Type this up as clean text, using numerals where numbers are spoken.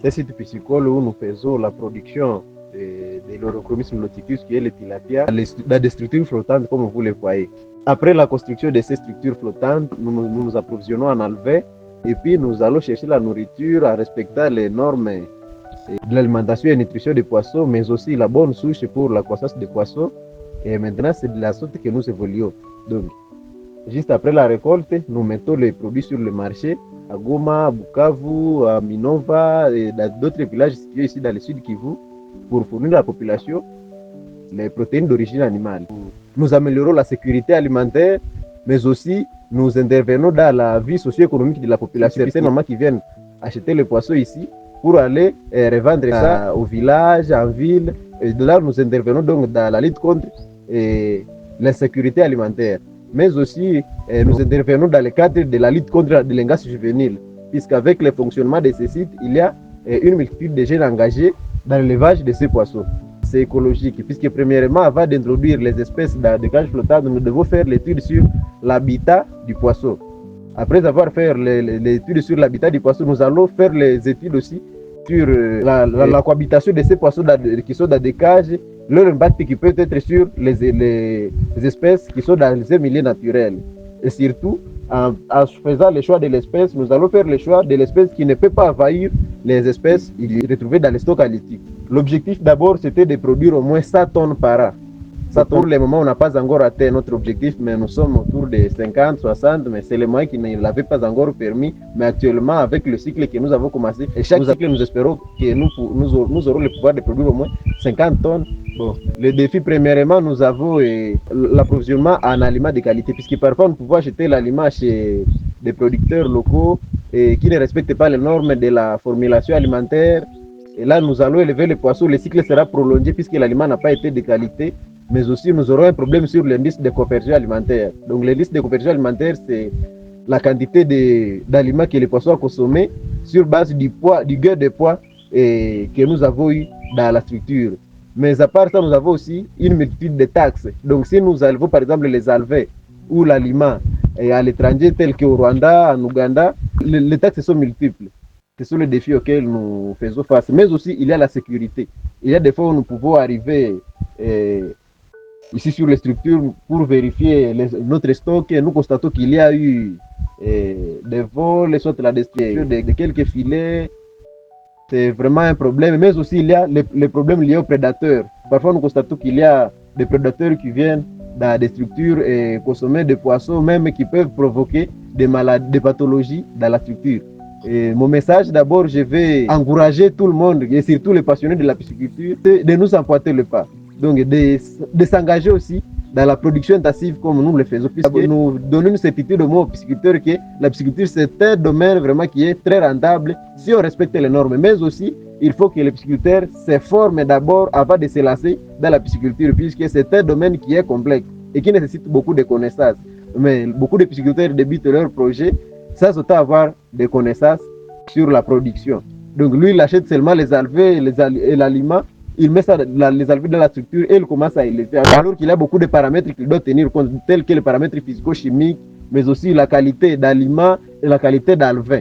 un site piscicole où nous faisons la production de l'Orochromys nauticus qui est le tilapia dans des structures flottantes comme vous le voyez. Après la construction de ces structures flottantes, nous nous approvisionnons en alevin et puis nous allons chercher la nourriture en respectant les normes de l'alimentation et nutrition des poissons, mais aussi la bonne souche pour la croissance des poissons. Et maintenant, c'est de la sorte que nous évoluons. Donc, juste après la récolte, nous mettons les produits sur le marché à Goma, à Bukavu, à Minova et dans d'autres villages situés ici dans le sud Kivu pour fournir à la population les protéines d'origine animale. Nous améliorons la sécurité alimentaire, mais aussi nous intervenons dans la vie socio-économique de la population. Certains mamans qui viennent acheter les poissons ici pour aller revendre ça au village, en ville. Et de là, nous intervenons donc dans la lutte contre l'insécurité alimentaire. Mais aussi, nous intervenons dans le cadre de la lutte contre la délinquance juvénile, puisqu'avec le fonctionnement de ces sites, il y a une multitude de jeunes engagés dans l'élevage de ces poissons. C'est écologique, puisque premièrement, avant d'introduire les espèces de cage flottante, nous devons faire l'étude sur l'habitat du poisson. Après avoir fait l'étude sur l'habitat du poisson, nous allons faire les études aussi sur la cohabitation de ces poissons qui sont dans des cages, leur impact qui peut être sur les espèces qui sont dans ces milieux naturels. Et surtout, en faisant le choix de l'espèce, nous allons faire le choix de l'espèce qui ne peut pas envahir les espèces retrouvées dans les stocks halieutiques. L'objectif d'abord, c'était de produire au moins 100 tonnes par an. Ça, pour le moment, on n'a pas encore atteint notre objectif, mais nous sommes autour de 50, 60, mais c'est le moyen qui ne l'avait pas encore permis. Mais actuellement, avec le cycle que nous avons commencé, et chaque cycle, nous espérons que nous aurons le pouvoir de produire au moins 50 tonnes. Bon, le défi, premièrement, nous avons l'approvisionnement en aliments de qualité, puisque parfois, nous pouvons acheter l'aliment chez des producteurs locaux qui ne respectent pas les normes de la formulation alimentaire. Et là, nous allons élever les poissons, le cycle sera prolongé puisque l'aliment n'a pas été de qualité. Mais aussi, nous aurons un problème sur l'indice de conversion alimentaire. Donc, l'indice de conversion alimentaire, c'est la quantité d'aliments que les poissons ont consommés sur base du poids, du gain de poids que nous avons eu dans la structure. Mais à part ça, nous avons aussi une multitude de taxes. Donc, si nous élevons, par exemple, les alevins ou l'aliment à l'étranger, tel qu'au Rwanda, en Ouganda, les taxes sont multiples. Ce sont les défis auxquels nous faisons face. Mais aussi, il y a la sécurité. Il y a des fois où nous pouvons arriver ici sur les structures pour vérifier notre stock. Nous constatons qu'il y a eu des vols, soit la destruction de quelques filets. C'est vraiment un problème. Mais aussi, il y a les problèmes liés aux prédateurs. Parfois, nous constatons qu'il y a des prédateurs qui viennent dans des structures et consommer des poissons, même qui peuvent provoquer des maladies, des pathologies dans la structure. Et mon message, d'abord, je vais encourager tout le monde, et surtout les passionnés de la pisciculture, de nous emboîter le pas. Donc, de s'engager aussi dans la production intensive comme nous le faisons, puisque nous donnons une certitude aux pisciculteurs que la pisciculture, c'est un domaine vraiment qui est très rentable si on respecte les normes. Mais aussi, il faut que les pisciculteurs se forment d'abord avant de se lancer dans la pisciculture, puisque c'est un domaine qui est complexe et qui nécessite beaucoup de connaissances. Mais beaucoup de pisciculteurs débutent leur projet sans autant avoir des connaissances sur la production. Donc lui, il achète seulement les alevins et l'aliment, il met ça, les alevins dans la structure et il commence à élever. Alors qu'il y a beaucoup de paramètres qu'il doit tenir compte, tels que les paramètres physico-chimiques, mais aussi la qualité d'aliments et la qualité d'alevins.